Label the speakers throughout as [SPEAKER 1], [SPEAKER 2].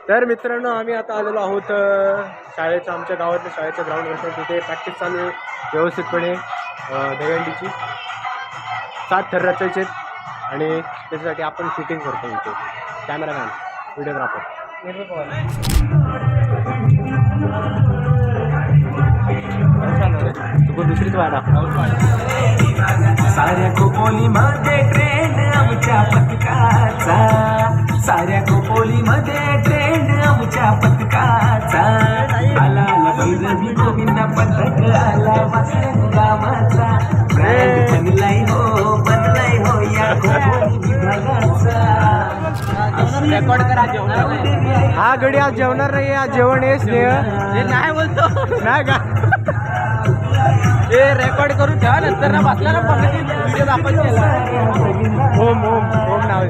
[SPEAKER 1] तर मित्रांनो आम्ही आता आलेलो आहोत शाळेच्या आमच्या गावातल्या शाळेच्या ग्राउंडवर. तिथे प्रॅक्टिस चालू आहे व्यवस्थितपणे दहीहंडीची 7 थर रचायचे आणि त्याच्यासाठी आपण शूटिंग करतो इथे. कॅमेरामॅन व्हिडिओग्राफर तू दुसरीच वाडा
[SPEAKER 2] साऱ्या खोपोलीमध्ये ट्रेंड आमच्या पथकाचा, साऱ्या खोपोलीमध्ये ट्रेंड आमच्या पथकाचा. आला भैरवी गोविंदा पथक आला वासल्या गावाचा. ब्रँड बनलाय हो या खोपोली विभागाचा.
[SPEAKER 1] रेकॉर्ड करा जेवण. हा गडी आज जेवणार नाही, आज जेवण आहे स्नेह नाही बोलतो नाही का. हे रेकॉर्ड करून ठेवा नंतर ना बसला ना व्हिडिओ आपण केला. ओम ओम ओम नाव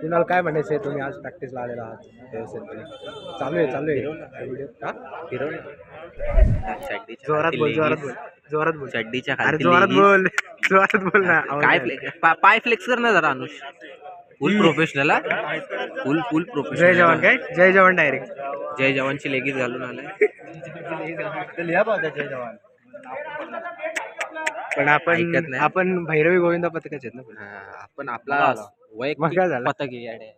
[SPEAKER 1] तुम्हाला काय म्हणायचं आहे? तुम्ही आज प्रॅक्टिसला आलेला आहात व्यवस्थितपणे. चालू आहे व्हिडिओ का जोरात बोल जोरात बोल
[SPEAKER 3] चड्डीच्या
[SPEAKER 1] अरे जोरात बोल ना.
[SPEAKER 3] काय पाय फ्लेक्स कर ना जरा Anush. Full professional full professional.
[SPEAKER 1] जय जवान काय जय जवान डायरेक्ट
[SPEAKER 3] जय जवानची लेगीच घालून आलाय.
[SPEAKER 1] जय जवान. पण आपण भैरवी गोविंदा पथकाचे आहेत ना.
[SPEAKER 3] आपण आपला वैयक्तिक पथक आहे याडे.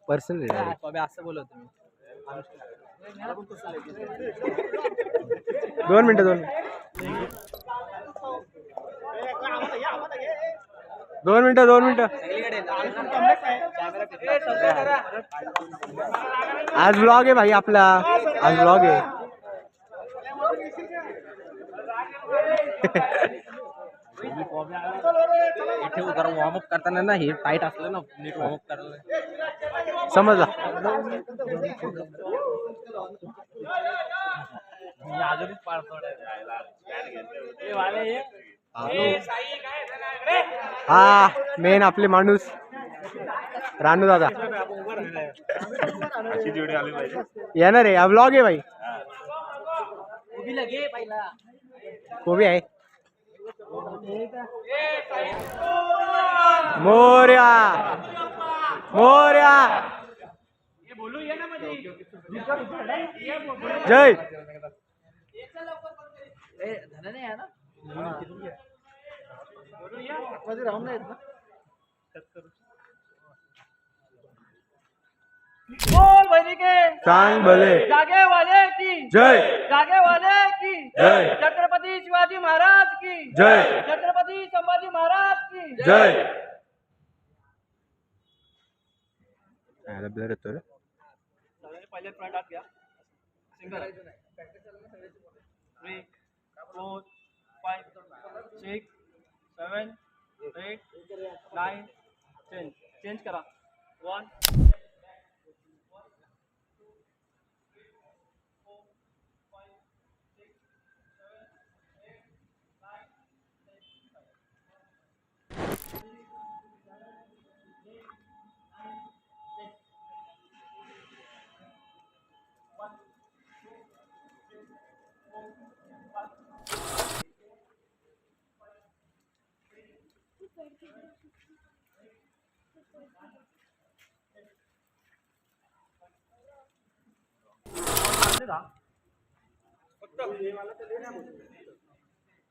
[SPEAKER 1] पर्सनल
[SPEAKER 3] असं बोलत तुम्ही.
[SPEAKER 1] 2 मिनिटं आज व्लॉग आहे भाई आपला. आज व्लॉग आहे.
[SPEAKER 3] वॉर्मअप करताना ना हे टाईट असलं ना नीट वॉर्मअप करायला
[SPEAKER 1] समजला. हा मेन आपले माणूस रानू दादा येणार आहे. व्लॉग आहे भाई. कोबी आहे. मोर्या जय.
[SPEAKER 4] बोल बहिणी के
[SPEAKER 1] सांग भले
[SPEAKER 4] जागे वाले की
[SPEAKER 1] जय.
[SPEAKER 4] जागे वाले की
[SPEAKER 1] जय.
[SPEAKER 4] छत्रपती शिवाजी महाराज की
[SPEAKER 1] जय.
[SPEAKER 4] छत्रपती संभाजी महाराज की
[SPEAKER 1] जय. ब्लर येतो रे.
[SPEAKER 4] पहिले फ्रंट हात घ्या. सिंगल 3 4 5 6 7 8 9 10 चेंज करा 1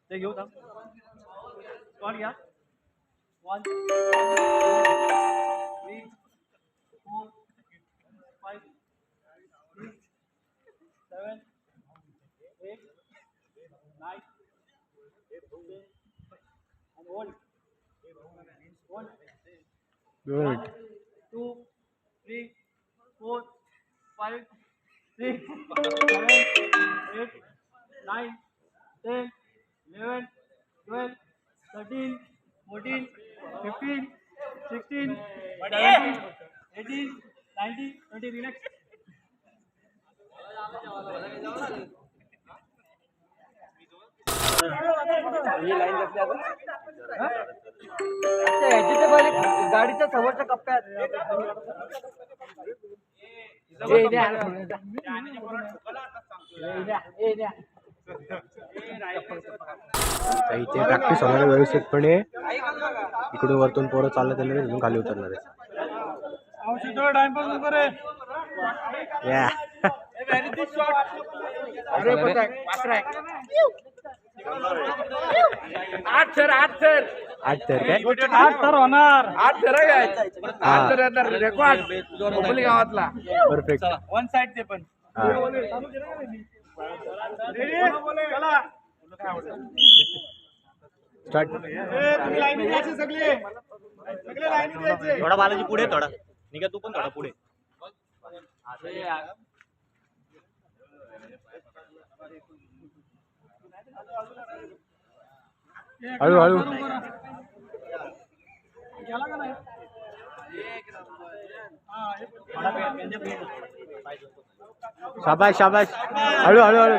[SPEAKER 4] ते घेऊ का स्पॉट घ्या 1 3 4 5 6 7 8 9 and hold 1
[SPEAKER 1] गुड.
[SPEAKER 4] 2 3 4 5 6 7 8 9 10 11 12 13 14 15 16 17 18 90, 20, relax.
[SPEAKER 1] गाडीच्या समोरच्या कप्प्यात इथे प्रॅक्टिस होणार आहे व्यवस्थितपणे. इकडून वरतून पोरं चालत येणार आहे, तिथून खाली उतरणार आहे. या
[SPEAKER 2] आठ तर
[SPEAKER 1] काय
[SPEAKER 4] होणार
[SPEAKER 2] 8 रेकॉर्ड खोपोली गावातला.
[SPEAKER 1] परफेक्ट.
[SPEAKER 4] वन साइड ते पण
[SPEAKER 1] स्टार्ट.
[SPEAKER 4] थोडा बालाजी पुढे थोडा निघा तू पण थोडा पुढे
[SPEAKER 1] हळू हळू. शाबाश शाबाश. हळू हळू हळू.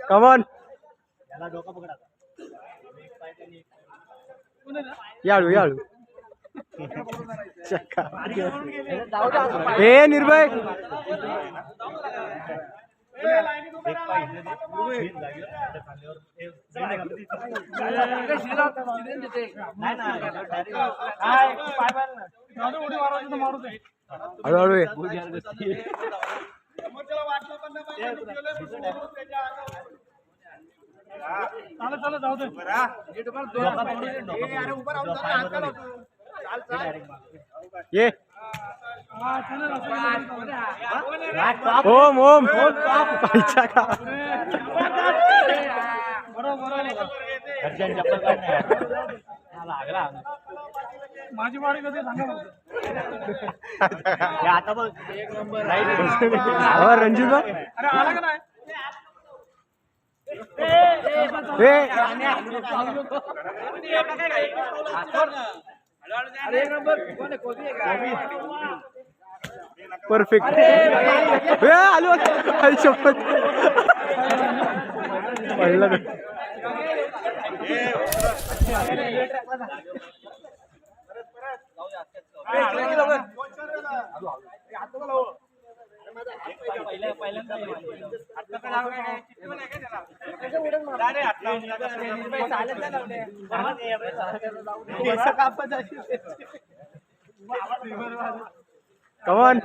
[SPEAKER 1] कमॉन. याळू याळू. ए निर्भय. हळूहळू ये. ये ओम ओम पैसा का
[SPEAKER 4] माझी वाडी कधी सांगा आता बघ
[SPEAKER 1] रणजित
[SPEAKER 4] अरे आला का नाही
[SPEAKER 1] परफेक्ट. आलो शपथ पडला. कमॉन.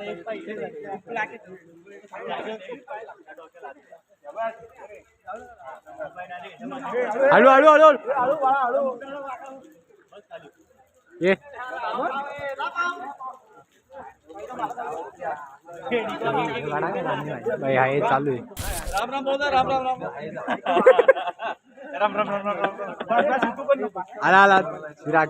[SPEAKER 1] हळू हळू हळू ये. भाई हा चालू आहे.
[SPEAKER 4] राम राम बोल राम राम राम राम राम राम राम.
[SPEAKER 1] आला आला विराट.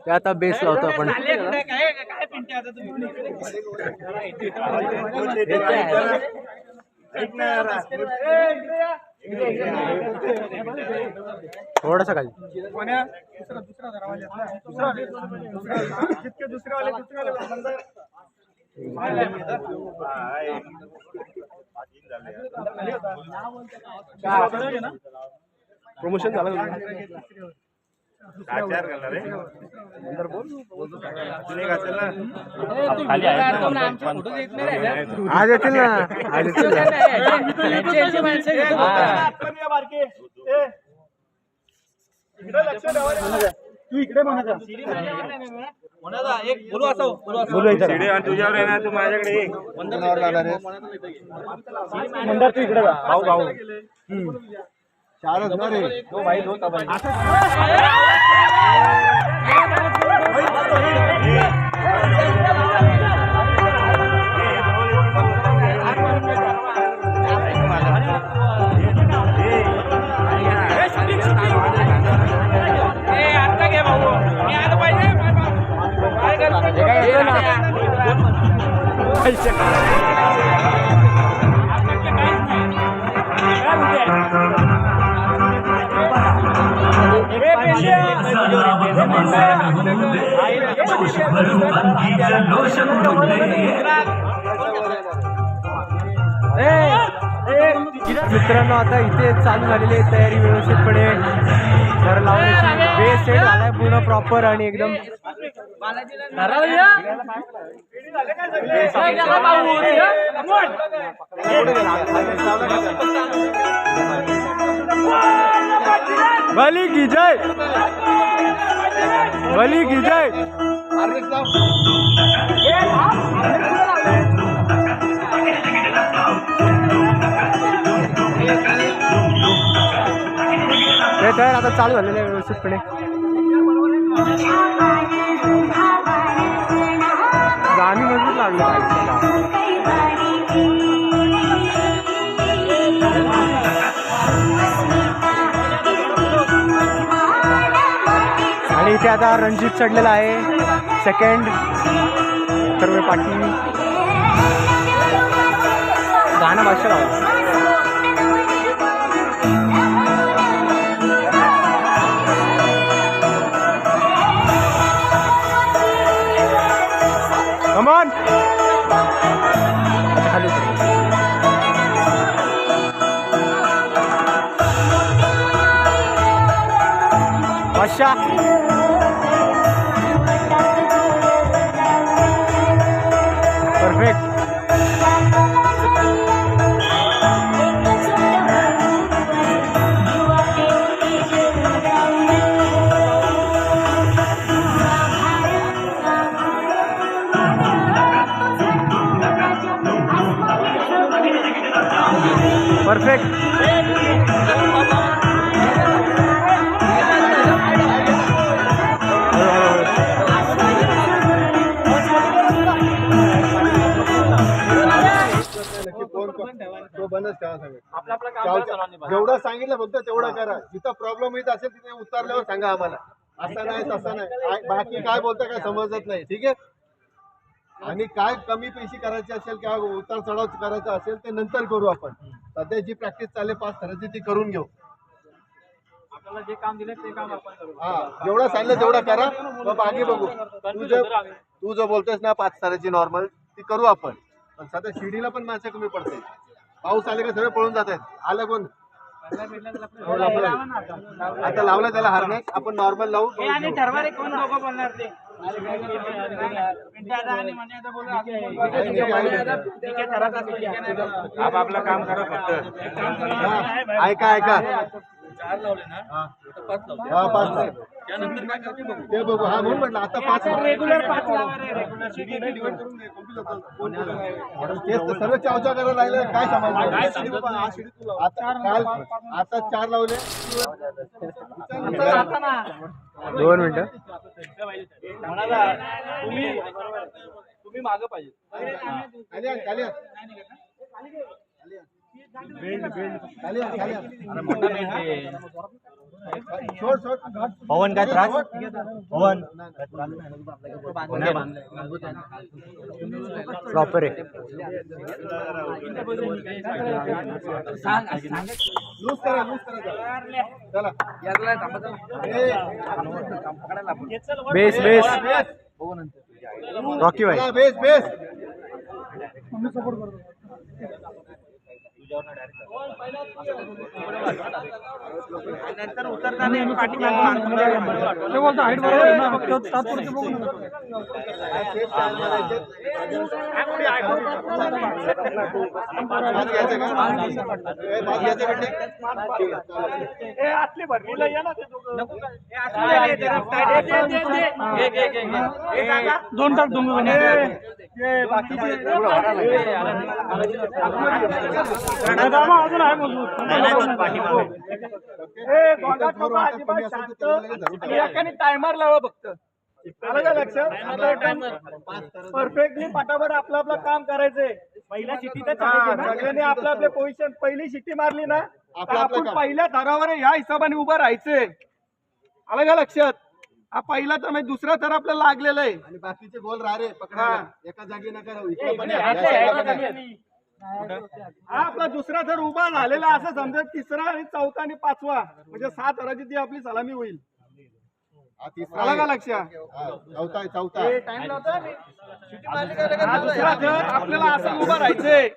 [SPEAKER 1] ते आता बेस लावतो आपण. थोडासा खाली. प्रमोशन झालं आज येतील ना. आज येतील
[SPEAKER 4] तू इकडे म्हणा एक बोलू असं
[SPEAKER 2] तुझ्यावर येणार तू माझ्याकडे
[SPEAKER 1] मंदार तू इकडे भाऊ भाऊ. चारच ना रे. दो भाई दो तब मित्रांनो आता इथे चालू झालेली आहे तयारी व्यवस्थितपणे घर लावण्याची बेस सेट झालाय पूर्ण प्रॉपर आणि एकदम बली की जय बली की जय तयार आता चालू झालेलं आहे व्यवस्थितपणे गाणी मजबूत लागली आणि इथे आता रणजित चढलेला आहे सेकंड सर्व पाटील गाणं भाषा लावलं Come on! Masha! Perfect! Perfect.
[SPEAKER 5] तो बंदच करा सगळं जेवढं सांगितलं फक्त तेवढं करा जिथं प्रॉब्लेम येत असेल तिथे उतरल्यावर सांगा आम्हाला असं नाही तसं नाही बाकी काय बोलता काय समजत नाही ठीक आहे आणि काय कमी पैसे करायचे असेल किंवा उतार चढाव करायचा असेल ते नंतर करू आपण सध्या जी प्रॅक्टिस चालले 5 थराची ती करून घेऊ
[SPEAKER 4] आपल्याला जे काम दिलं ते काम आपण करू
[SPEAKER 5] हा जेवढं सांगितलं तेवढं करा मग बाकी बघू तू जो बोलतोयस ना 5 थराची नॉर्मल ती करू आपण पण सध्या शिडीला पण माणसं कमी पडते पाऊस आले का सगळे पळून जात आहेत आलं कोण आता लावलं त्याला हार्नेस आपण नॉर्मल लावू
[SPEAKER 4] आणि ठरवा रे कोण लोक बोलणार ते
[SPEAKER 2] आपलं काम करा फक्त
[SPEAKER 5] ऐका ऐका 5 ते बघू हा म्हणून म्हटलं आता 5
[SPEAKER 4] रेग्युलर 5 लावा रे
[SPEAKER 5] तेच सर्व चावचा करायला लागले काय समजलं आता 4 लावले
[SPEAKER 1] 2 मिनिटं
[SPEAKER 4] तुम्ही मागं पाहिजे
[SPEAKER 1] पवन काय त्रास पवन प्रॉपर आहे
[SPEAKER 5] लूज करा चला
[SPEAKER 1] बेस बेस रॉकी भाई
[SPEAKER 5] बेस बेस
[SPEAKER 4] नंतर उतरताना पाठीमागे दोन टाक टायमर लावा फक्त लक्षात परफेक्टली पटापट आपलं आपलं काम करायचंय पहिल्या शिट्टी सगळ्यांनी आपलं आपल्या पोझिशन पहिली शिट्टी मारली ना आपण पहिल्या थरावर ह्या हिशोबाने उभं राहायचंय आलं का लक्षात हा पहिला तर म्हणजे दुसरा थर आपल्याला लागलेला आहे.
[SPEAKER 5] आणि बाकीचे गोल राहरे पकडा एका जागी नका राहू इकडे पण या, या side ला पण या.
[SPEAKER 4] हा आपला दुसरा थर उभा झालेला असं समजा तिसरा आणि चौथा आणि पाचवा म्हणजे 6 थराची ती आपली सलामी होईल.
[SPEAKER 5] हा तिसरा
[SPEAKER 4] आला का
[SPEAKER 5] आहे.
[SPEAKER 4] लक्षात?
[SPEAKER 5] हा, चौथा आहे, चौथा
[SPEAKER 4] हा दुसरा थर आपल्याला असं उभं राहायचंय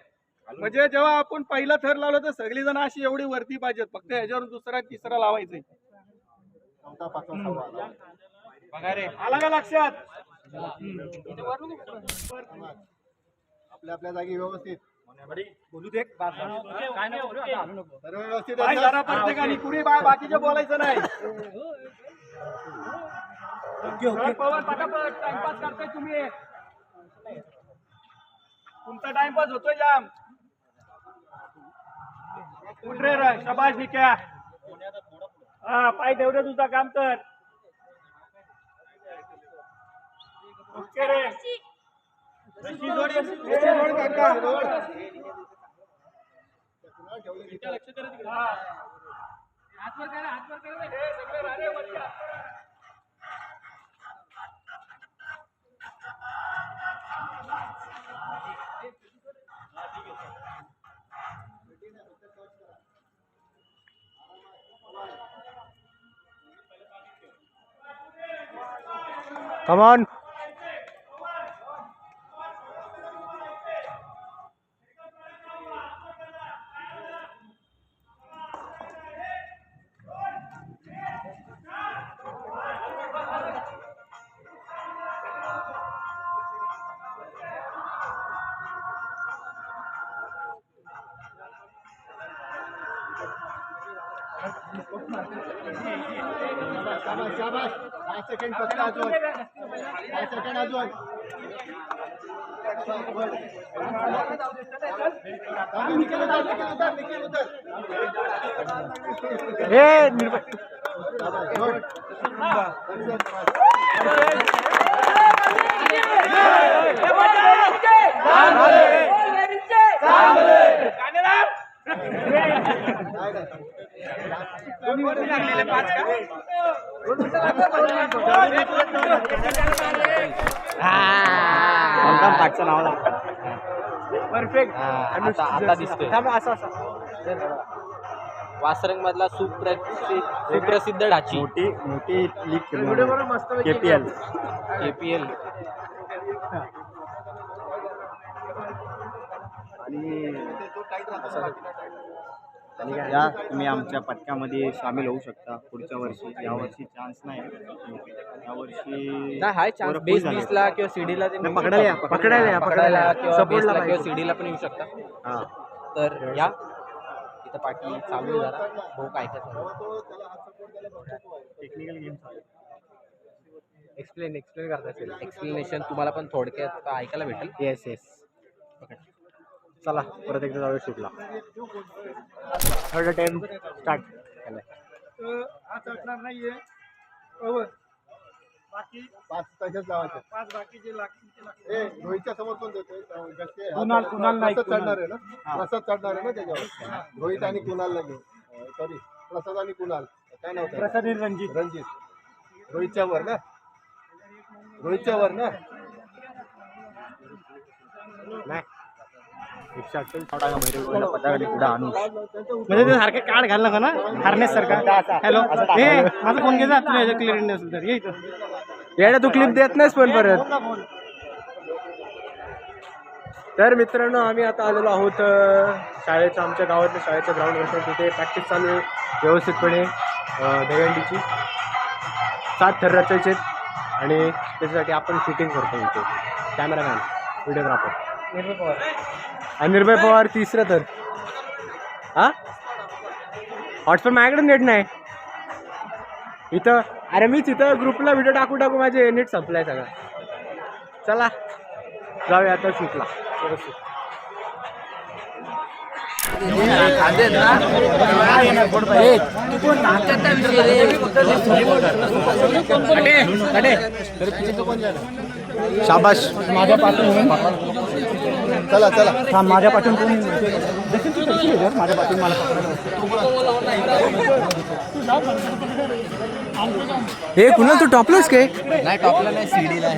[SPEAKER 4] म्हणजे जेव्हा आपण पहिला थर लावलो तर सगळी जण अशी एवढी वरती पाहिजेत फक्त ह्याच्यावर दुसरा तिसरा लावायचंय.
[SPEAKER 5] चौथा पाचवा सहावा आला.
[SPEAKER 4] आला का लक्षात?
[SPEAKER 5] आपल्या आपल्या जागी व्यवस्थित सर्व व्यवस्थित
[SPEAKER 4] काय
[SPEAKER 5] आहेत
[SPEAKER 4] जरा
[SPEAKER 5] ना?
[SPEAKER 4] प्रत्येकाने कुणी बाकीचे बोलायचं नाही. पवन पटापट टाइमपास करताय तुम्ही. तुमचा टाइमपास होतोय जाम. उठ रे रे, शाबाश निक्या. हा पाय ठेव रे तुझा काम कर. ओके रे. रशी जोड काका. हा. हातवर करा, हातवर करा. हे सगळे राणे वर या.
[SPEAKER 1] Come on.
[SPEAKER 5] शाबास शाबास 5 सेकंड फक्त अजून 5 सेकंड अजून निखिल उतर
[SPEAKER 1] हे निर्भय.
[SPEAKER 5] शाबास गुड
[SPEAKER 1] पाठचं नाव परफेक्ट.
[SPEAKER 3] आता दिसतोय वासरंग मधला सुप्रसिद्ध ढाची
[SPEAKER 1] मोठी लीग KPL.
[SPEAKER 3] KPL.
[SPEAKER 6] या तुम्ही आमच्या पथकामध्ये सामील होऊ शकता पुढच्या वर्षी. यावर्षी चान्स नाही, यावर्षी
[SPEAKER 3] नाही हाय चान्स बेस 20 ला किंवा सीडीला
[SPEAKER 1] पकडायला
[SPEAKER 3] किंवा
[SPEAKER 1] सपोर्टला
[SPEAKER 3] बेसला किंवा
[SPEAKER 1] पाहिजे.
[SPEAKER 3] सीडीला पण येऊ शकता.
[SPEAKER 1] हा.
[SPEAKER 3] तर या इथं पाठी चालू आहे जरा भाऊ काय काय चालू
[SPEAKER 1] टेक्निकल गेम चालू.
[SPEAKER 3] एक्सप्लेन करता असेल एक्सप्लेनेशन तुम्हाला पण थोडक्यात ऐकायला भेटेल.
[SPEAKER 1] येस. चला परत एकदा जाऊया शूटला. थर्ड अटेम्प्ट स्टार्ट केलाय.
[SPEAKER 4] आज असणार नाहीये. पवन बाकी
[SPEAKER 5] 5 तसेच लावायचे.
[SPEAKER 4] 5 बाकीचे लागतील.
[SPEAKER 5] ए रोहितच्या समोर कोण देतोय गस्ते?
[SPEAKER 4] कुणाल नाही,
[SPEAKER 5] प्रसाद चढणार आहे ना? प्रसाद चढणार आहे ना त्याच्यावर? रोहित आणि कुणाल नाही सॉरी प्रसाद आणि कुणाल काय नाव त्याचं?
[SPEAKER 4] प्रसाद आणि
[SPEAKER 5] रणजित रोहितच्या वर ना? रोहितच्या वर ना?
[SPEAKER 1] नाही 148
[SPEAKER 6] पदाकडे पुढे आणू.
[SPEAKER 1] म्हणजे ते सारखे कार्ड घाल नका ना हार्नेस सारखा. हॅलो हे माझा फोन घे जा तुला क्लिअर नसेल तर ये इथं. येड्या तू क्लिप देत नाहीस पण परत. तर मित्रांनो आम्ही आता आलेलो आहोत शाळेच्या आमच्या गावातल्या शाळेच्या ग्राउंडवर. तिथे प्रॅक्टिस चालू आहे व्यवस्थितपणे दहीहंडीची. 7 थर रचायचे आणि त्याच्यासाठी आपण शूटिंग करतो इथे. कॅमेरामॅन व्हिडिओग्राफर आणि निर्भय पवार तिसरं तर. हा हॉटस्पॉट माझ्याकडे नेट नाही इथं. अरे मीच इथं ग्रुपला व्हिडिओ टाकू माझे नेट संपलाय सगळं. चला जाऊया आता शूटला.
[SPEAKER 6] शाबाश
[SPEAKER 1] माझ्या पासून
[SPEAKER 5] चला
[SPEAKER 1] माझ्या पासून माझ्या पासून मला हे कुणाल तू टॉपलाच काय?
[SPEAKER 3] नाही टॉपला नाही सीडीला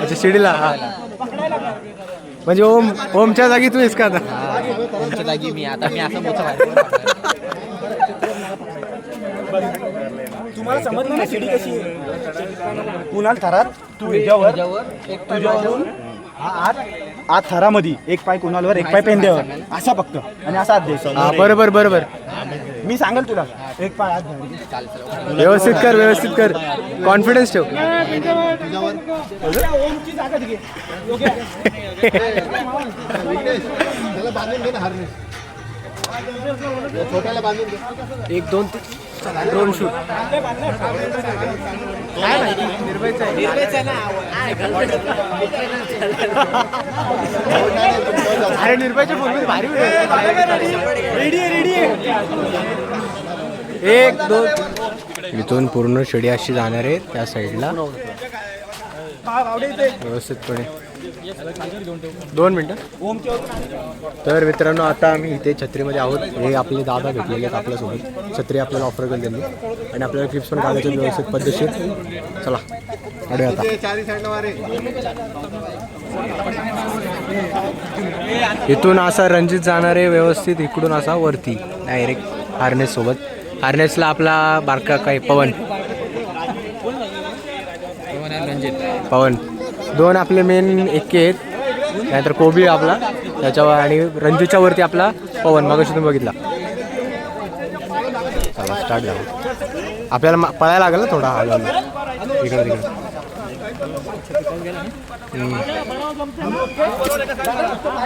[SPEAKER 1] अच्छा शिडीला हा. म्हणजे ओमच्या जागी तू आहेस का आता?
[SPEAKER 3] तुमच्या जागी मी आता मी असं मोठं
[SPEAKER 7] तुम्हाला समजलं ना शिडी कशी कुणाल थरात तू याच्यावर तुझ्यावरून आत थरामध्ये एक पाय कुणालवर एक पाय पेंद्यावर असा फक्त आणि असा हात द्यायचा.
[SPEAKER 1] हा बरोबर बरोबर.
[SPEAKER 7] मी सांगेल तुला एक पाय आत घ्यायचा.
[SPEAKER 1] व्यवस्थित कर व्यवस्थित कर. कॉन्फिडन्स ठेव.
[SPEAKER 7] ओमची जागा घे.
[SPEAKER 5] विघ्नेश, त्याला बांधून घे ना हार्नेस. छोट्याला बांधून घे.
[SPEAKER 1] 1 2 3 ड्रोन शूट. अरे निर्भयच्या फोन भारी 1 2 इथून पूर्ण शिडी अशी जाणार आहे त्या साईडला व्यवस्थितपणे. 2 मिनिटं. तर मित्रांनो आता आम्ही इथे छत्रीमध्ये आहोत. हे आपले दादा भेटलेले आहेत आपल्यासोबत. छत्री आपल्याला ऑफर केली त्यांनी आणि आपल्याला क्लिप्स पण काढायचे व्यवस्थित पद्धतशीर. चला काढूया आता.
[SPEAKER 5] चारी साईडला मारे.
[SPEAKER 1] इथून असा रणजित जाणार आहे व्यवस्थित. इकडून असा वरती डायरेक्ट हार्नेस सोबत. हार्नेसला आपला बारका काय पवन. पवन 2 आपले मेन एके आहेत. त्यानंतर कोबी आपला त्याच्यावर आणि रणजितच्या वरती आपला पवन मगाशी तुम्ही बघितला. चला स्टार्ट झालं. आपल्याला पळायला लागेल ना थोडा हळूहळू इकडे तिकडे.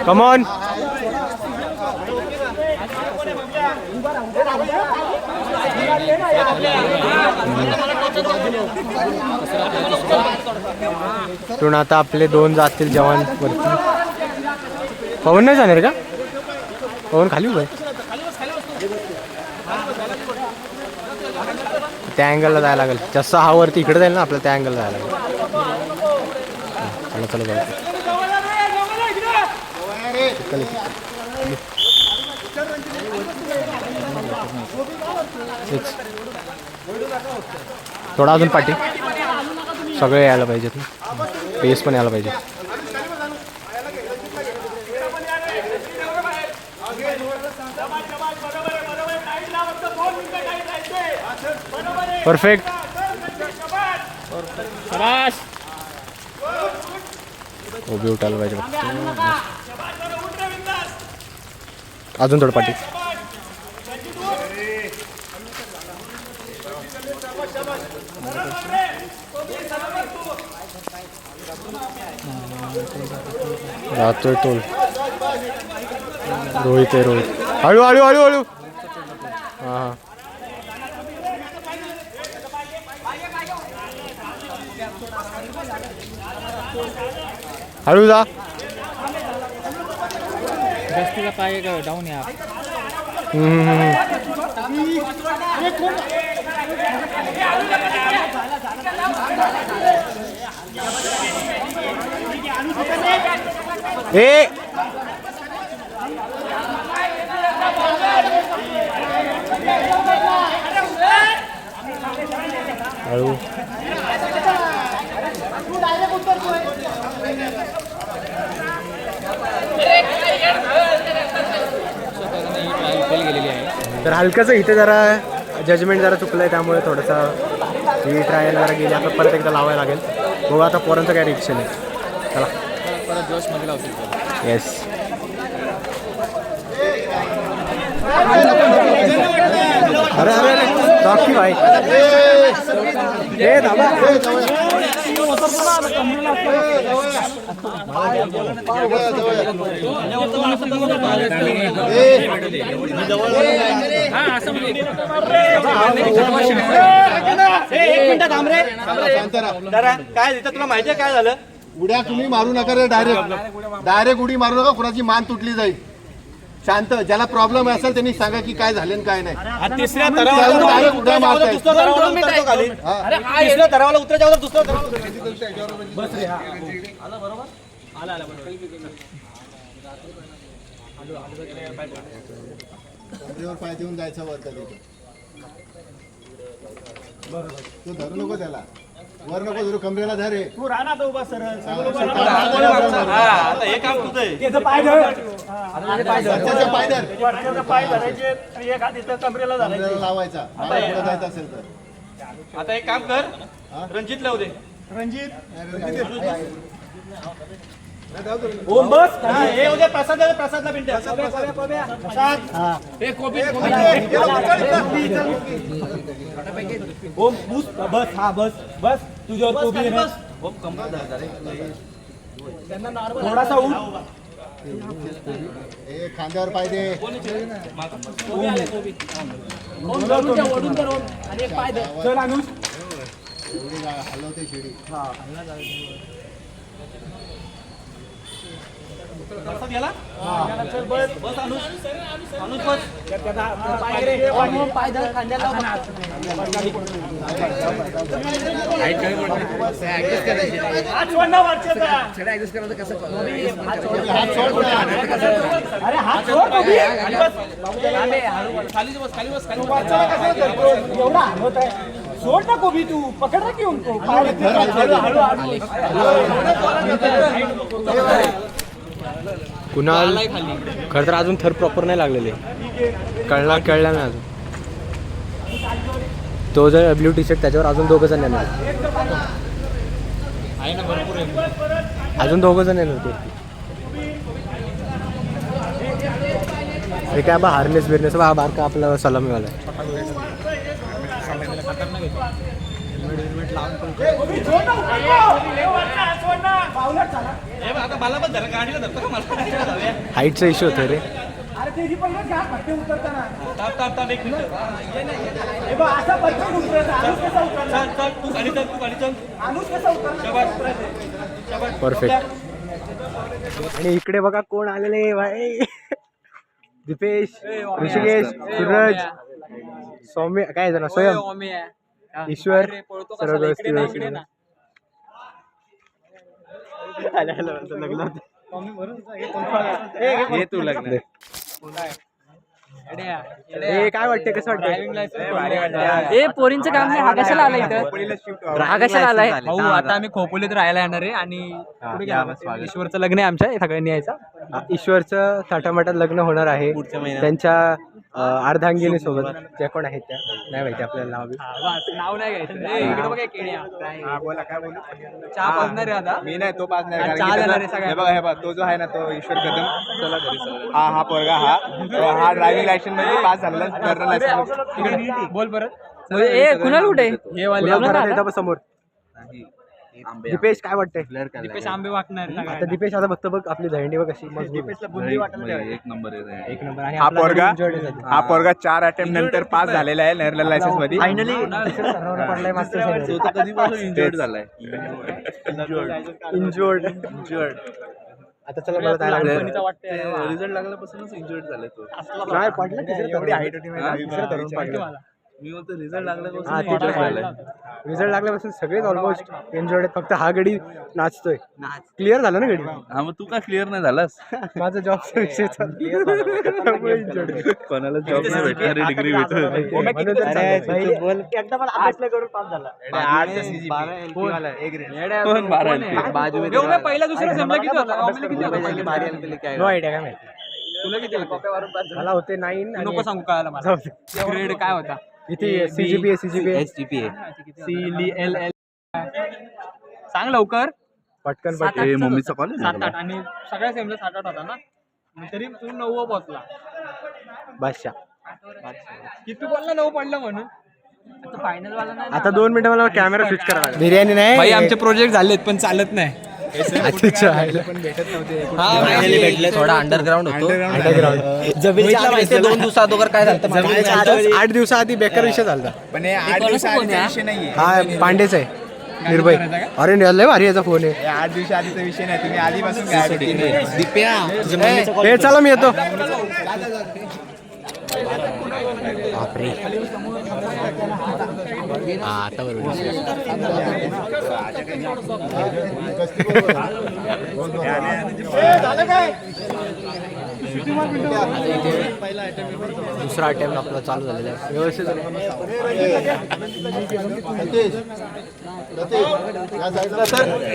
[SPEAKER 1] कमॉन. पण आता आपले 2 जातील जवान वरती. पवन नाही जाणार का? पवन खाली उभा आहे. त्या अँगलला जायला लागेल. जसं हा वरती इकडे जाईल ना आपल्याला त्या अँगलला जायला लागेल. चला चला जाऊ. थोडा अजून पाठी. सगळे यायला पाहिजेत ना. पेस पण यायला पाहिजे. परफेक्ट. उभी उठायला पाहिजे. अजून थोडं पाठी. राहतोय तोल. रोहित आहे रोहित. हळू हळू हळू हळू. हां हळू जा.
[SPEAKER 7] जास्तीचा पाय डाऊन या.
[SPEAKER 1] ए हळू. तर हलकंच इथे जरा जजमेंट जरा चुकलं आहे त्यामुळे थोडंसं ही ट्रायल जरा गेली. आता परत एकदा लावायला लागेल. बघू आता पोरांचं काय रिएक्शन आहे. चला परत जोशमध्ये लावतो. येस. अरे अरे रॉकी भाई. ए दादा
[SPEAKER 7] काय देतं तुला माहितीये काय झालं?
[SPEAKER 5] उड्या तुम्ही मारू नका रे. डायरेक्ट उडी मारू नका. कुणाची मान तुटली जाईल. शांत. ज्याला प्रॉब्लेम असेल त्यांनी सांगा की काय झाले आणि काय नाही.
[SPEAKER 7] तिसऱ्या
[SPEAKER 5] डायरेक्ट उड्या मारताय.
[SPEAKER 7] तिसऱ्या तरावाला उतरायच्या दुसऱ्या
[SPEAKER 5] पाय देऊन जायचं वरती. तू धरू नको त्याला, वर नको धरू, कमरेला धर रे.
[SPEAKER 7] तू राहणार तो उभा सरळ
[SPEAKER 4] आता हे काम तुझं आहे.
[SPEAKER 7] त्याचं पाय धर
[SPEAKER 5] वरच्याचे पाय धर.
[SPEAKER 7] वरच्याचं पाय धरायचे आणि एक हात इथं कमरेला
[SPEAKER 5] कमरेला
[SPEAKER 7] धरायचे.
[SPEAKER 5] लावायचा. मला पुढे जायचं असेल तर.
[SPEAKER 4] आता एक काम कर, रणजित लावू दे.
[SPEAKER 7] रणजित
[SPEAKER 5] रणजित
[SPEAKER 7] ओम बस. हा, हे उद्या प्रसादला पिंट्या. प्रसाद. हा. ओम बस बस. हा बस बस तुझ्यावर कोबी आहे ना. थोडासा उठ.
[SPEAKER 5] ए, खांद्यावर पाय दे.
[SPEAKER 7] चल अनुज.
[SPEAKER 5] एवढी हलवते शिडी.
[SPEAKER 4] प्रसाद याला चल बस बस अनुज बस.
[SPEAKER 7] हात सोड ना वरच्याचा.
[SPEAKER 5] हात सोड ना.
[SPEAKER 7] अरे हात सोड कोबी. आणि बस.
[SPEAKER 4] खाली बस खाली बस खाली बस.
[SPEAKER 7] वरच्याला कसं धरतो? एवढा हलवत आहे. सोड ना कोबी तू. पकड ना की उनको.
[SPEAKER 1] कुणाल खरं तर अजून थर प्रॉपर नाही लागलेले, कळला नाही अजून. तो जर ब्ल्यू टी शर्ट त्याच्यावर अजून 2 जण येणार, अजून 2 जण येणार. हे काय बा हार्नेस बिरनेस बा बारका आपला सलामीवाला आहे.
[SPEAKER 4] आता मला पण धरा, गाडीला धरतो का मला?
[SPEAKER 1] हाईटचा इश्यू होतो रे.
[SPEAKER 7] अरे त्याची पहिलं घ्या पट्टे उतरताना.
[SPEAKER 4] ताप एक मिनिट.
[SPEAKER 7] हे बघ असा पट्टे उतरायचा. अनुज कसा उतरणार?
[SPEAKER 4] चल तू गाडी चल, तू गाडी चल.
[SPEAKER 7] अनुज कसा उतरणार?
[SPEAKER 1] परफेक्ट. आणि इकडे बघा कोण आलेले भाई. दीपेश, ऋषिकेश, सूरज, सौम्य, काय जण स्वयं, ईश्वर, सर्व व्यवस्थित.
[SPEAKER 3] हे तू लग्न
[SPEAKER 1] काय वाटते, कसं वाटतं?
[SPEAKER 8] ए पोरींचं काम नाही. हा कशाला आला इथं? हा कशाला आलाय?
[SPEAKER 3] भाऊ,
[SPEAKER 8] आता आम्ही खोपोलीत राहायला येणार आहे आणि पुढे गेला. ईश्वरचं लग्न आहे आमच्या, सगळ्यांनी यायचं.
[SPEAKER 1] ईश्वरचं थाटामाटात लग्न होणार आहे
[SPEAKER 3] पुढच्या महिन्यात.
[SPEAKER 1] त्यांच्या अर्धांगिनी सोबत, ज्या कोण आहेत त्या नाही माहिती आपल्याला नाव बी.
[SPEAKER 8] नाव नाही घ्यायचं. इकडे बघा केळ्या. चहा पाजणार आहे आता.
[SPEAKER 2] मी नाही तो पाच नाही, कारण
[SPEAKER 8] चहा
[SPEAKER 2] की
[SPEAKER 8] देणार आहे
[SPEAKER 2] त्याचा-
[SPEAKER 8] सगळ्यांना.
[SPEAKER 2] हे बघा तो जो आहे ना, तो ईश्वर कदम, चला घरी चला. हा पोरगा हा ड्रायव्हिंग लायसन्स मध्ये पास झालेला, लर्नर लायसन्स.
[SPEAKER 8] बोल परत. ए कुणाल कुठे? हे वाले
[SPEAKER 1] घरात येतं बा समोर. दीपेश काय वाटतंय?
[SPEAKER 8] दीपेश आंबे वाटणार
[SPEAKER 1] आता दीपेश आता फक्त बघ आपली दहींडी बघ कशी मजबूत.
[SPEAKER 2] एक नंबर आहे.
[SPEAKER 1] एक नंबर. आणि
[SPEAKER 2] हा
[SPEAKER 1] आपला
[SPEAKER 2] पोरगा
[SPEAKER 1] enjoyed आहे सध्या.
[SPEAKER 2] हा पोरगा 4 अटेम्प्ट नंतर पास झालेला आहे लर्नर लायसन्स मध्ये.
[SPEAKER 1] फायनली पडलाय मास्टर
[SPEAKER 2] इंजर्ड झालाय.
[SPEAKER 1] इंजोर्ड. आता चला मला जायला लागलं.
[SPEAKER 2] रिझल्ट लागल्यापासूनच इंजर्ड झालाय तो.
[SPEAKER 1] काय पडलं तिसरं
[SPEAKER 2] एवढी
[SPEAKER 1] तरुण.
[SPEAKER 2] हाईट होती माहिती
[SPEAKER 1] तिसरं तरुण पडलं.
[SPEAKER 2] मी होतो रिझल्ट लागल्यापासून
[SPEAKER 1] हा
[SPEAKER 2] injured
[SPEAKER 1] तिथं
[SPEAKER 2] झालाय.
[SPEAKER 1] रिझल्ट लागल्यापासून सगळेच ऑलमोस्ट एन्जॉयड आहेत. फक्त हा गडी नाचतोय. क्लिअर झालं ना गडी.
[SPEAKER 2] हा मग तू का क्लिअर नाही झालास?
[SPEAKER 1] माझा जॉबचा विषय चालू त्यामुळे injured.
[SPEAKER 2] कोणाला जॉब नाही भेटणार, डिग्री भेटणार.
[SPEAKER 1] म्हणून तर चाललंय.
[SPEAKER 7] एकदा मला अभ्यासला करून पास झाला.
[SPEAKER 8] पहिला दुसरा जमला किती होता? किती होता?
[SPEAKER 1] नो आयडिया काय माहिती.
[SPEAKER 8] तुला किती होता?
[SPEAKER 1] मला होते 9
[SPEAKER 8] नको सांगू कळायला मला. ग्रेड काय होता?
[SPEAKER 1] इथे CGPA
[SPEAKER 8] CLL. सांग लवकर.
[SPEAKER 1] पटकन
[SPEAKER 8] 7-8
[SPEAKER 1] पटकन.
[SPEAKER 2] मम्मीचा कॉल
[SPEAKER 8] 7-8 आणि सगळ्या सेमला 7-8 होता ना. मग तरी तू 9 पोहोचला.
[SPEAKER 1] बादशाह.
[SPEAKER 8] किती बोलला 9 पडलं म्हणून. फायनल वाला नाही.
[SPEAKER 1] आता 2 मिनिटं मला कॅमेरा स्विच करावा लागेल. बिर्याणी नाही
[SPEAKER 8] भाई आमचे प्रोजेक्ट झालेत पण चालत नाही.
[SPEAKER 3] थोडा अंडरग्राऊंड होतो.
[SPEAKER 1] अंडरग्राऊंड.
[SPEAKER 3] 2 दिवसा अगोदर काय झालं
[SPEAKER 1] 8 दिवसाआधी बेकार विषय झाला.
[SPEAKER 2] पण हे 8 दिवसाआधीचा विषय नाहीये.
[SPEAKER 1] हा पांडेच आहे निर्भय. अरे लय भारी याचा फोन आहे.
[SPEAKER 2] हे 8 दिवसाआधीचा विषय नाही. तुम्ही आधीपासून काय
[SPEAKER 1] हे चला मी येतो. बापरे. हा आता बरोबर.
[SPEAKER 5] झालं काय?
[SPEAKER 1] दुसरा अटेम्प्ट आपला चालू झालेला आहे व्यवस्थित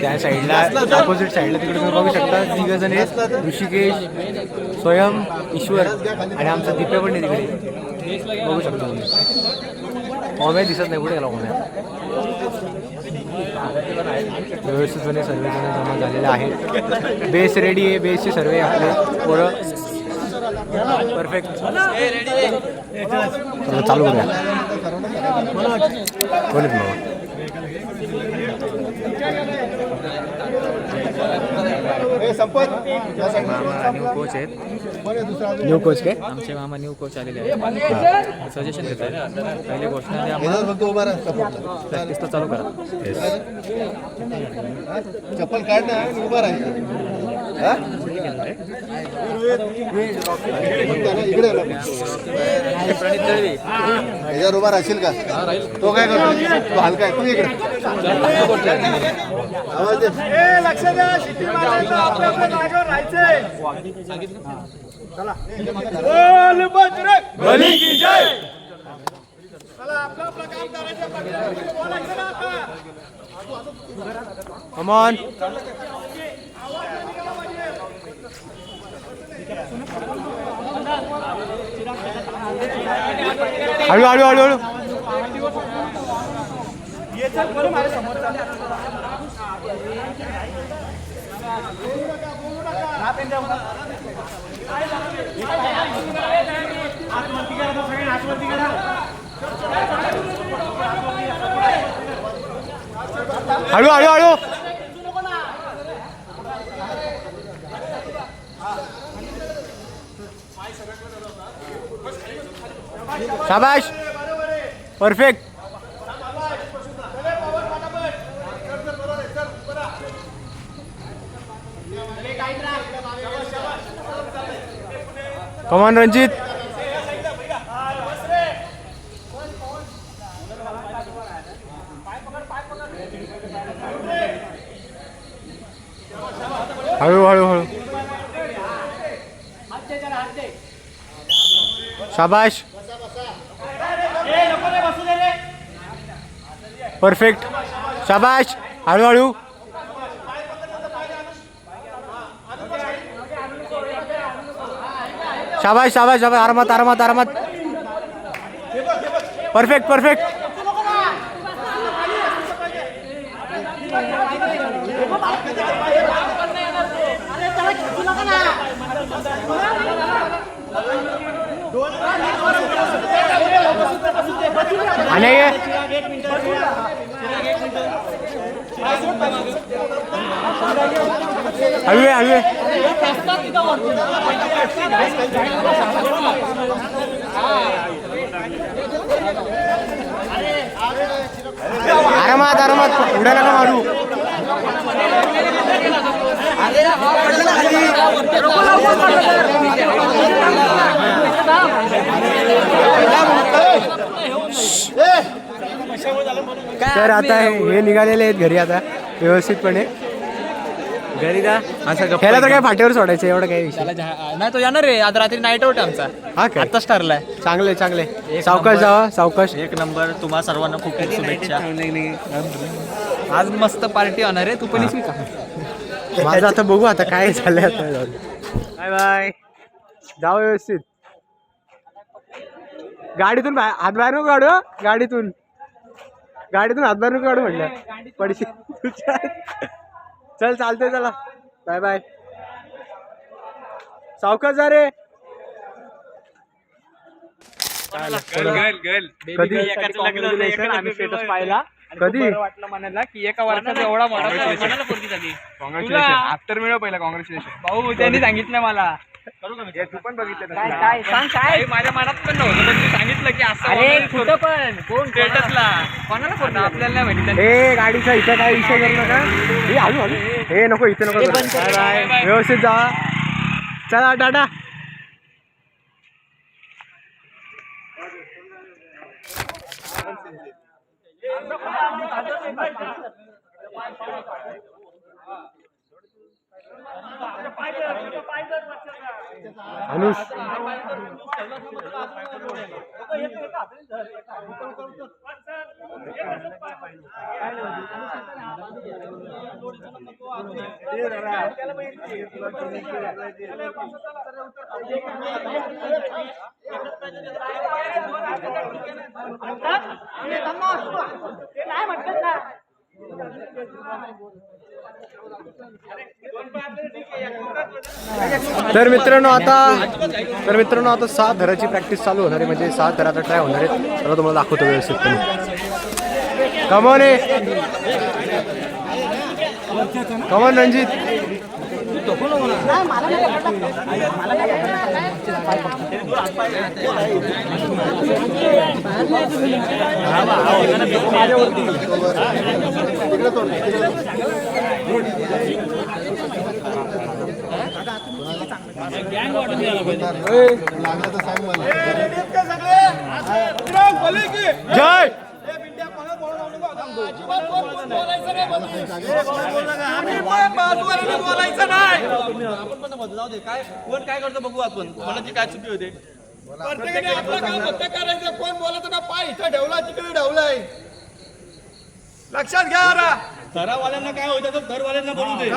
[SPEAKER 1] त्या साईडला ऑपोजिट साईडला तिकडे तुम्ही बघू शकता 3 जण आहेत ऋषिकेश स्वयं ईश्वर आणि आमचा दिप्या पण आहे तिकडे बघू शकता तुम्ही ओम्या दिसत नाही पुढे गेला ओम्या व्यवस्थितपणे सर्वजण जमा झालेले आहेत बेस रेडी आहे बेसचे सर्वे आपले पोरं परफेक्ट चालू करूया कोण
[SPEAKER 5] संपत
[SPEAKER 8] कोच आहेत
[SPEAKER 1] न्यू कोच काय
[SPEAKER 8] आमचे मामा न्यू कोच आलेले आहेत सजेशन देत आहेत पहिली गोष्ट म्हणजे आम्हाला प्रॅक्टिस तर चालू करा
[SPEAKER 5] चप्पल काढ ना आणि उभा राहायचं इकडे
[SPEAKER 8] प्रणित दळवी
[SPEAKER 5] याच्यावर उभा राहशील का तो काय करतो तो हलका आहे तू इकडे आवाज दे
[SPEAKER 4] लक्ष द्या शिट्टी मारायचं आपल्या जागेवर राहायचंय बोल बजरंग बली की जय चला आपलं आपलं काम करायचं पक्षाला बोलायचं ना आता
[SPEAKER 1] कम ऑन हळू हळू हळू हळू हळू हळू हळू शाबाश परफेक्ट कमान रणजित हळू हळू हळू शाबाश परफेक्ट शाबाश हळूहळू शाबाश शाबाश शाबाश आरामात आरामात आरामात परफेक्ट परफेक्ट आणि हळवे हळवे आरामात आरामात उड्या नका मारू तर आता हे निघालेले आहेत घरी आता व्यवस्थितपणे घरी का असं ह्याला तर काय फाट्यावर सोडायचं एवढं काय विषय
[SPEAKER 8] नाही तो येणार रे आज रात्री नाईट आउट आमचा
[SPEAKER 1] हा काय
[SPEAKER 8] आताच ठरलाय
[SPEAKER 1] चांगले चांगले सावकाश जावा सावकाश
[SPEAKER 8] एक नंबर तुम्हा सर्वांना खूप खूप शुभेच्छा आज मस्त पार्टी होणार आहे तू पण येशील का
[SPEAKER 1] माझं आता बघू आता काय झालंय आता बाय बाय जाऊ व्यवस्थित गाडीतून हात बाहेर नको काढू गाडीतून हात बाहेर नको काढू म्हटलं पडशी चल चालतंय चला बाय बाय सावकाश जा रे कधी
[SPEAKER 8] पाहिला
[SPEAKER 1] कधी
[SPEAKER 8] वाटलं म्हणाला की एका वर्षात एवढा
[SPEAKER 2] आफ्टर मिळव पहिला कॉंग्रॅच्युलेशन
[SPEAKER 8] भाऊ त्यांनी सांगितलं मला
[SPEAKER 2] तू पण बघितलं
[SPEAKER 8] काय सांग काय माझ्या मनात पण नव्हतं पण मी सांगितलं की असं कुठं पण कोण स्टेटसला कोणाला फोन आपल्याला नाही माहिती
[SPEAKER 1] ए गाडीचा इथं काय विषय करू नका हे हळू हळू हे नको इथे नको करू. बाय बाय व्यवस्थित जा चला टाटा अनुष तर मित्रांनो आता 7 धराची प्रॅक्टिस चालू होणार आहे, म्हणजे 7 धर आता ट्राय होणार आहे. चला तुम्हाला दाखवतो व्यवस्थितपणे. कमॉन रणजित. जय
[SPEAKER 4] कोण काय करतो बघू आपण, कोणाची काय चुकी होते. प्रत्येकाने आपलं काम फक्त करायचं. कोण बोलायचं ना, पाय इथं ठेवला तिकडे ठेवलाय. लक्षात घ्या. थरावाल्यांना काय होतं तर थरवाल्यांना बोलू दे.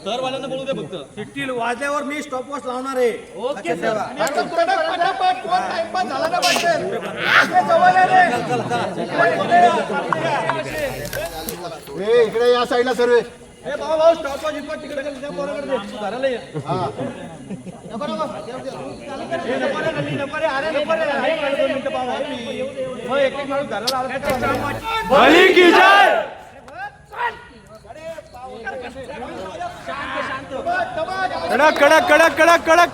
[SPEAKER 4] थरवाल्यांना बोलू दे फक्त.
[SPEAKER 7] शिट्टी वाजल्यावर मी स्टॉपवॉच लावणार आहे.
[SPEAKER 4] Okay sir. पटापट कोण टाइमपास झाला ना पाहिजे.
[SPEAKER 5] इकडे या साईडला सर्व.
[SPEAKER 4] हे भाऊ स्टॉपवॉच इथं तिकडे त्या पोराकडे दे. सुधारायला ये.
[SPEAKER 1] बली की जय. कडक कडक कडक कडक कडक.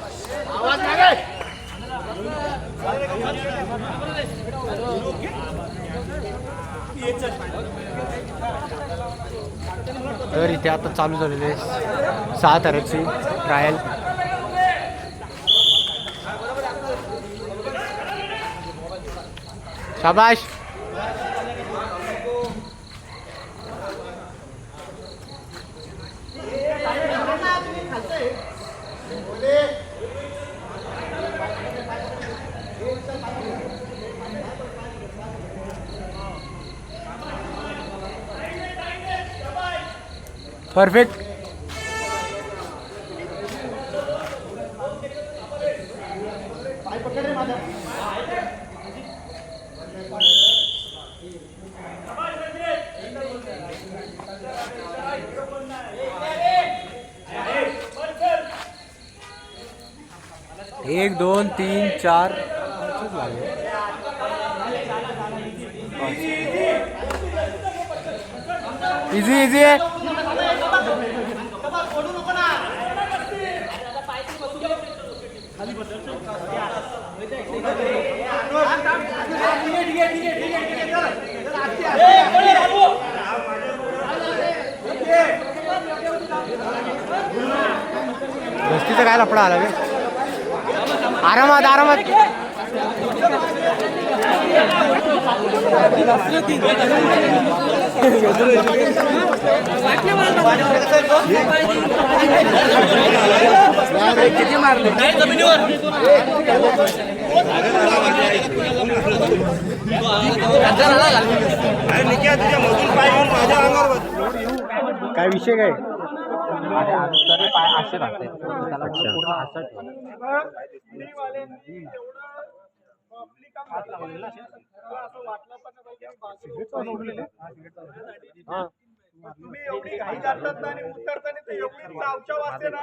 [SPEAKER 1] तर इथे आता चालू झालेले 6 तारखेची ट्रायल. शाबाश. परफेक्ट. एक 2 3 4 इजी इजी आहे. रस्तीचा काय लफडा आला बे. आरामात आरामात.
[SPEAKER 4] किती मारले जमिनीवर.
[SPEAKER 1] काय विषय काय.
[SPEAKER 4] तुम्ही एवढी घाई करतात ना आणि उतरताना ते एवढी चावच्या वाजते ना.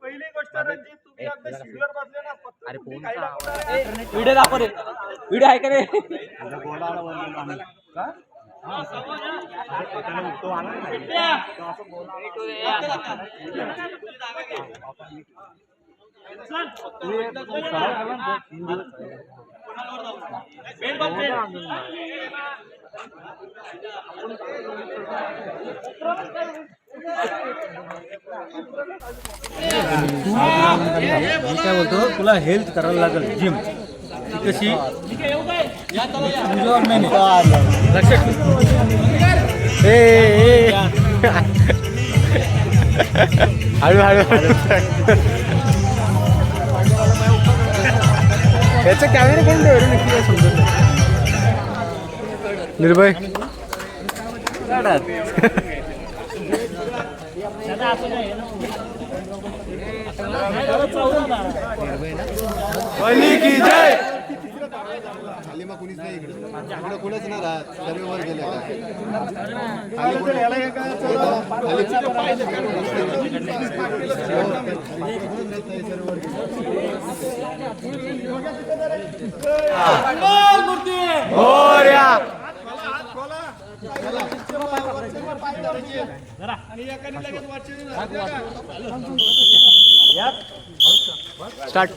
[SPEAKER 4] पहिली गोष्ट रणजित, तुम्ही अगदी शिडीवर बसले ना, फक्त तुम्ही घाई दाखवणार.
[SPEAKER 8] व्हिडिओ दाखव रे. व्हिडिओ आहे का रे.
[SPEAKER 7] मी काय बोलतो, तुला हेल्थ करायला लागेल जिम. कशी लक्षात
[SPEAKER 1] हळू हळू. याचा कॅमेरा कोण ठेवलं नक्की काय समजत नाही. निर्भय की जय.
[SPEAKER 5] खाली मग कुणीच नाही इकडे कुणीच नाही राहत सर्व वर गेले
[SPEAKER 1] स्टार्ट.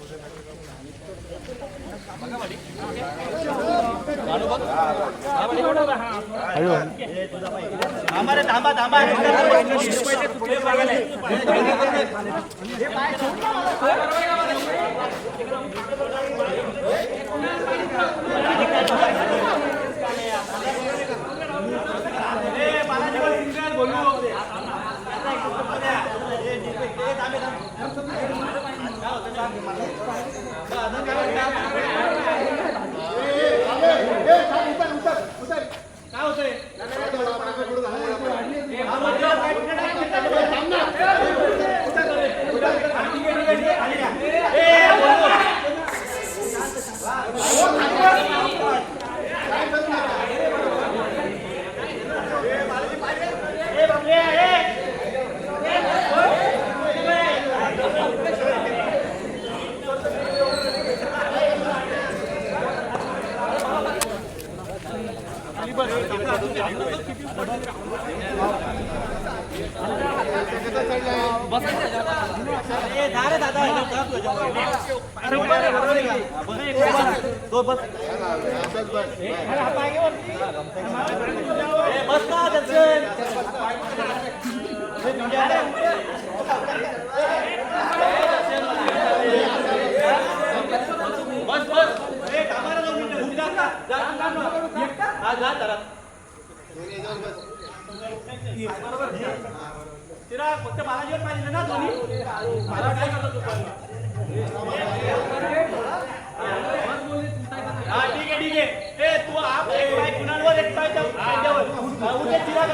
[SPEAKER 4] फक्त बालाजीवर पाहिजे ना तुम्ही ठीक आहे ए तू आप एक पाय कुणालवर एक पाय त्याच्यावर उद्या चिराग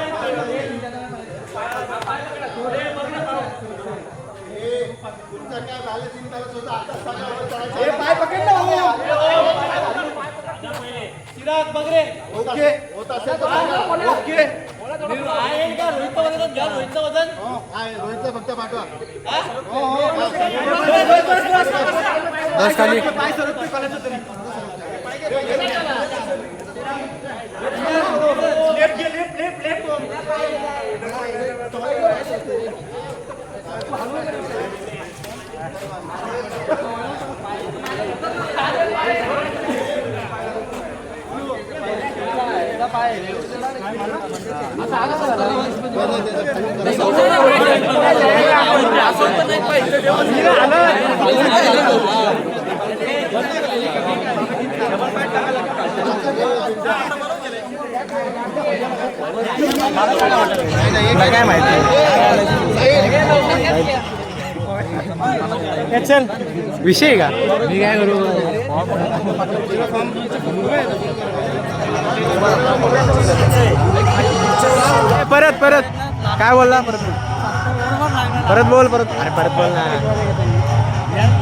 [SPEAKER 4] पाय पकड ना चिराग बघ रे ओके होत असेल ओके आहे का रोहितचं वजन घ्या रोहितचं वजन
[SPEAKER 5] रोहितला फक्त पाठवा
[SPEAKER 1] बस खाली.
[SPEAKER 4] पाय सरत कॉलेज तरी लेफ्ट घे लेफ्ट लेफ्ट लेफ्ट
[SPEAKER 1] काय माहिती चल विषय का मी काय करू. परत परत काय बोलला परत परत बोल परत अरे परत बोल ना.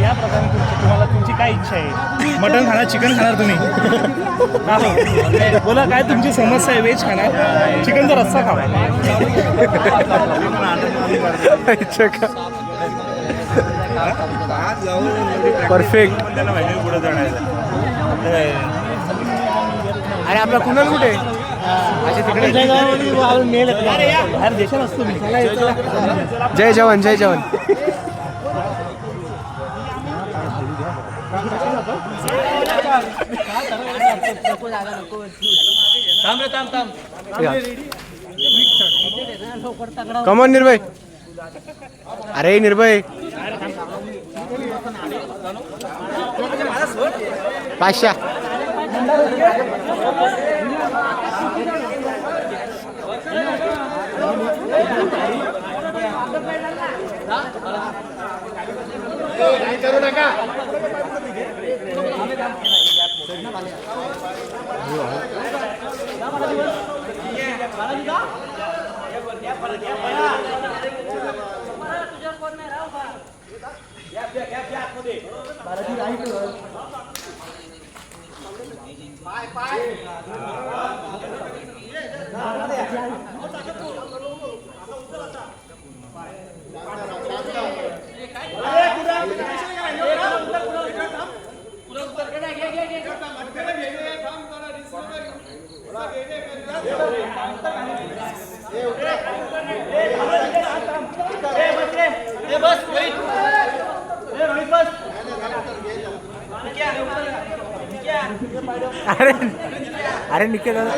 [SPEAKER 7] या प्रकारे तुम्हाला तुमची काय इच्छा आहे? मटण खाणार चिकन खाणार तुम्ही बोला काय तुमची समस्या आहे? व्हेज खाणार चिकनचा रस्सा खावा.
[SPEAKER 1] परफेक्ट.
[SPEAKER 7] पुढे जाणार
[SPEAKER 1] अरे आपला कुणाल कुठे अच्छा तिकडे
[SPEAKER 7] बाहेर देशात असतो मी.
[SPEAKER 1] जय जवान जय जवान. कमॉन निर्भय. अरे निर्भय 500.
[SPEAKER 5] करू नका
[SPEAKER 1] अरे अरे निके दादा,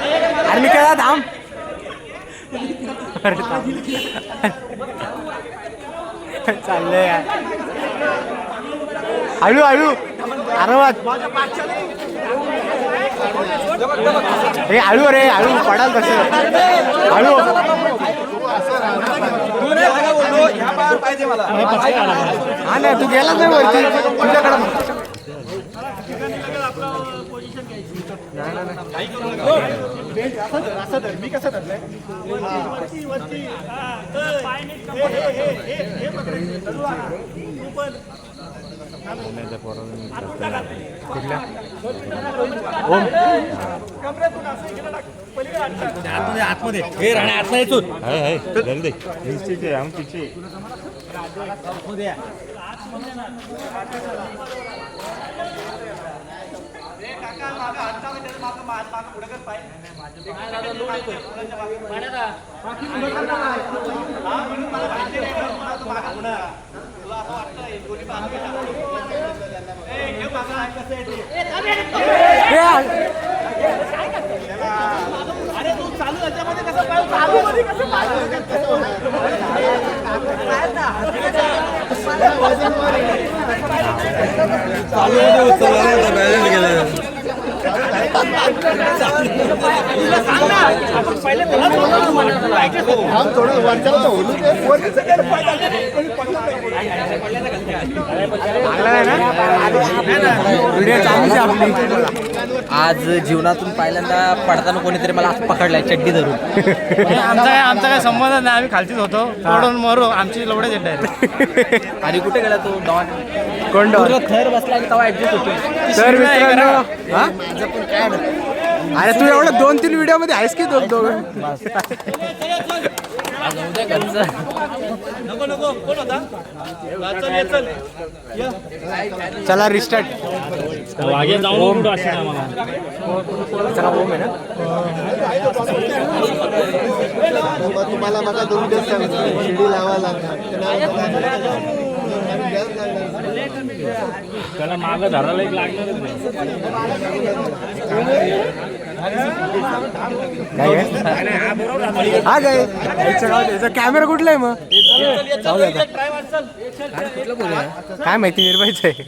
[SPEAKER 1] अरे निके दादा थांब. अरे थांब. चाललंय यार. हळू हळू आरामात. हे हळू रे हळू पडाल तसं हळू. हा नाही तू गेलाच नाही वरती तुझ्याकडे.
[SPEAKER 5] मी कसं धरलंय
[SPEAKER 7] आतमध्ये हे राणे आत नाही तू
[SPEAKER 3] आज जीवनातून पहिल्यांदा पडताना कोणीतरी मला असं पकडलाय चड्डी धरून.
[SPEAKER 1] आमचा काय संबंध नाही, आम्ही खालतीच होतो. पडून मरू आमची लवडे चड्डी आहे.
[SPEAKER 3] आणि कुठे गेला तो डॉन?
[SPEAKER 1] कोण डॉन?
[SPEAKER 3] थर बसला की तेव्हा ऍडजस्ट होतो.
[SPEAKER 1] तर मित्रांनो, अरे तू एवढं 2-3 व्हिडिओ मध्ये आहेस की दोघं. चला रिस्टार्ट.
[SPEAKER 5] तुम्हाला बघा 2 दिवस शिडी लावा लागणार.
[SPEAKER 8] त्याला मागं धरायला एक लागणारच
[SPEAKER 1] हा काय कॅमेरा कुठला आहे मग? काय माहिती निर्भयच आहे.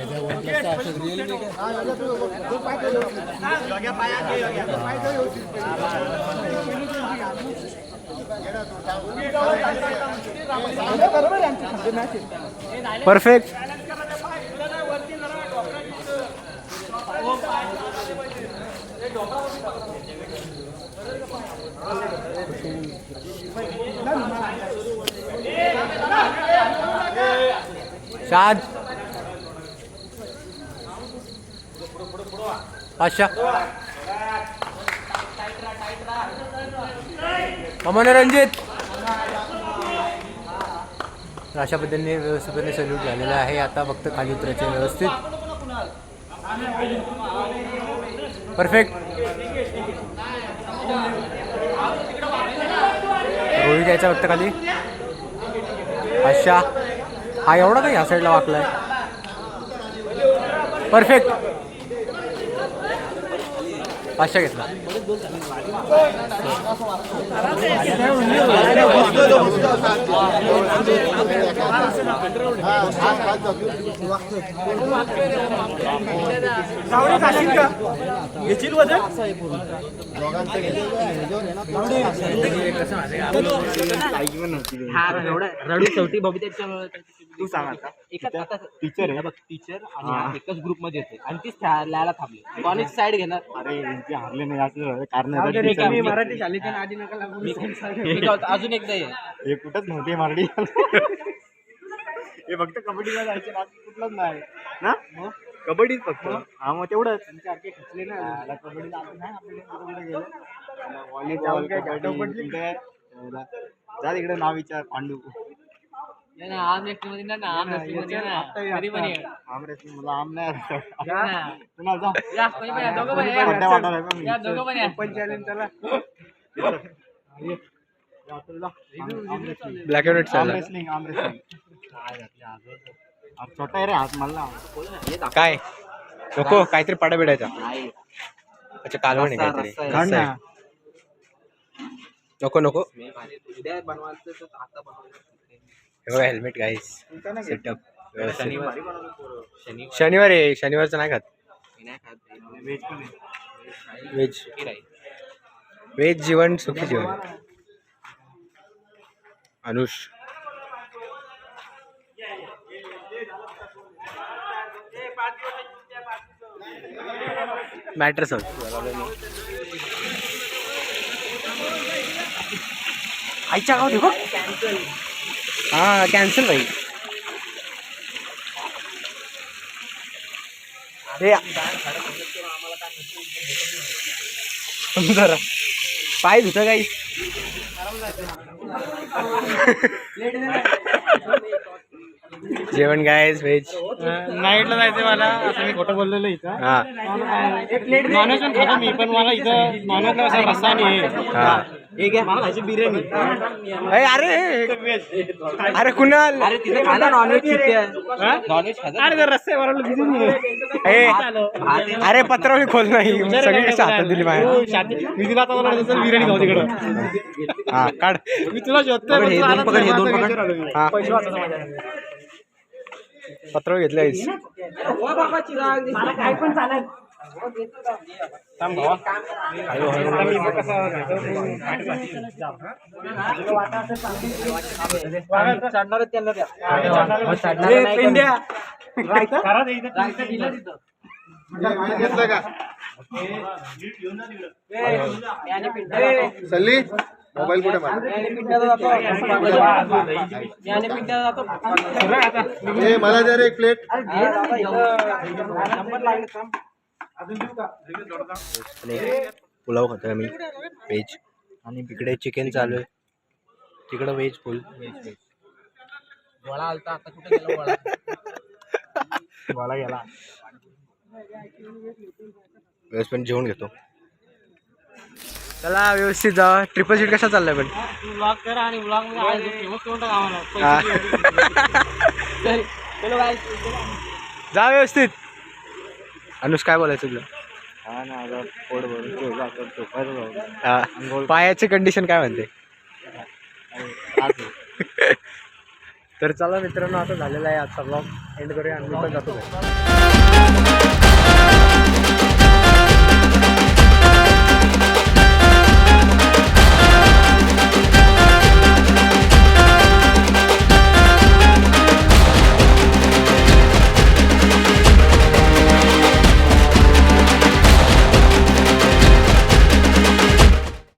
[SPEAKER 1] परफेक्ट. शाद अच्छा अमन रणजित. अशा पद्धतीने व्यवस्थितपणे सल्यूट झालेला आहे. आता फक्त खाली उतरायचे व्यवस्थित. परफेक्ट. रोळी द्यायचा फक्त खाली. अच्छा हा एवढा काही ह्या साईडला वाकलाय. परफेक्ट. 500 घेतला.
[SPEAKER 3] रडू शेवटी बबित्याच्या
[SPEAKER 6] तू सांग आता
[SPEAKER 3] टीचर आहे बघ, टीचर आणि हा एकच ग्रुप मध्ये येते आणि तीच लिहायला थांबले. कॉलेज साईड घेणार.
[SPEAKER 6] अरे यांचे हारले नाही असं कारण
[SPEAKER 1] मराठी शाळेच्या आधी नका लागू.
[SPEAKER 3] मी काय होतं, अजून एकदा ये.
[SPEAKER 6] हे कुठंच नव्हते मराठी हे फक्त कबड्डीला जायचे बाकी कुठलंच नाही ना कबड्डीच फक्त हा मग तेवढंच खचले ना कबड्डीला आपण नाही आपल्याला गेलो व्हॉलीबॉल कबड्डी जा तिकडे नाव विचार पांडू
[SPEAKER 3] आम रेस्टिंग ना आम रेस्टिंग मध्ये ना कधी पण ये.
[SPEAKER 6] आम रेसलिंग मला आम नाही
[SPEAKER 3] या.
[SPEAKER 6] पुन्हा जा
[SPEAKER 3] या, कोणी पण या, दोघं पण या.
[SPEAKER 6] खड्डा वाटायला आहे पण
[SPEAKER 3] या, दोघं पण या.
[SPEAKER 1] ब्लॅक अँड व्हाईट
[SPEAKER 6] आम
[SPEAKER 1] चालला.
[SPEAKER 6] रेसलिंग छोटा आहे रे हात मला
[SPEAKER 1] काय नको काहीतरी पाडा बिडायचा. अच्छा कालवण आहे काहीतरी.
[SPEAKER 3] रस्सा आहे.
[SPEAKER 1] रस्सा आहे. नको नको.
[SPEAKER 3] उद्या बनवायचं तर आता बनवायचं.
[SPEAKER 1] हे बघा हेल्मेट गाईस सेटअप
[SPEAKER 3] शनिवारी
[SPEAKER 1] शनिवार आहे. शनिवारचं नाही खात.
[SPEAKER 3] मी नाही खात.
[SPEAKER 1] व्हेज व्हेज जीवन सुखी जीवन. अनुष मॅटर सर आईच्या गाव देखो. हा कॅन्सल भाई. अरे जरा पाय धुतं काही. जेवण गायस व्हेज.
[SPEAKER 7] नाईटला जायचं मला असं मी खोटं बोललेलं इथं.
[SPEAKER 1] हा
[SPEAKER 7] नॉनव्हेज पण खातो मी पण मला इथं नॉनव्हेजला असा रस्सा आणि
[SPEAKER 1] हा.
[SPEAKER 7] मला खायची बिर्याणी
[SPEAKER 1] अरे कुणाल
[SPEAKER 3] अरे तिथे खाना नॉनव्हेज नॉनव्हेज खात.
[SPEAKER 7] अरे रस्से मला दिसून
[SPEAKER 1] अरे पत्रावळी खोल नाही सगळी कशी हातात दिली माझ्या.
[SPEAKER 7] मी तुला आता मला तसं बिर्याणी खाऊ तिकडं.
[SPEAKER 1] हा काढ.
[SPEAKER 7] मी तुला शोधतोय
[SPEAKER 3] हे दोन पकड, हे दोन पकड.
[SPEAKER 1] हा पत्रावळी घेतली आईस.
[SPEAKER 5] घेतलं का सल्ली मोबाईल कुठे मला जर एक प्लेट.
[SPEAKER 1] पुलाव खातोय आम्ही व्हेज आणि तिकडे चिकन चालू आहे. तिकडं व्हेज फुल.
[SPEAKER 3] गोळा आलता आता कुठे गेला गोळा.
[SPEAKER 6] मला गेला
[SPEAKER 1] वेळेस पण जेवण घेतो. चला व्यवस्थित जा. ट्रिपल सीट कशा चाललाय पण.
[SPEAKER 7] ब्लॉग करा आणि ब्लॉग मध्ये फेमस करून टाका
[SPEAKER 1] हा.
[SPEAKER 7] आम्हाला.
[SPEAKER 1] जा व्यवस्थित. अनुष काय बोलायचं तुला.
[SPEAKER 6] हा ना आता पोट भरून ठेवला तर झोपायचं जाऊ.
[SPEAKER 1] हा. पायाची कंडिशन काय म्हणते. तर चला मित्रांनो आता झालेला आहे आजचा ब्लॉग एंड करूया आणि मी पण जातो.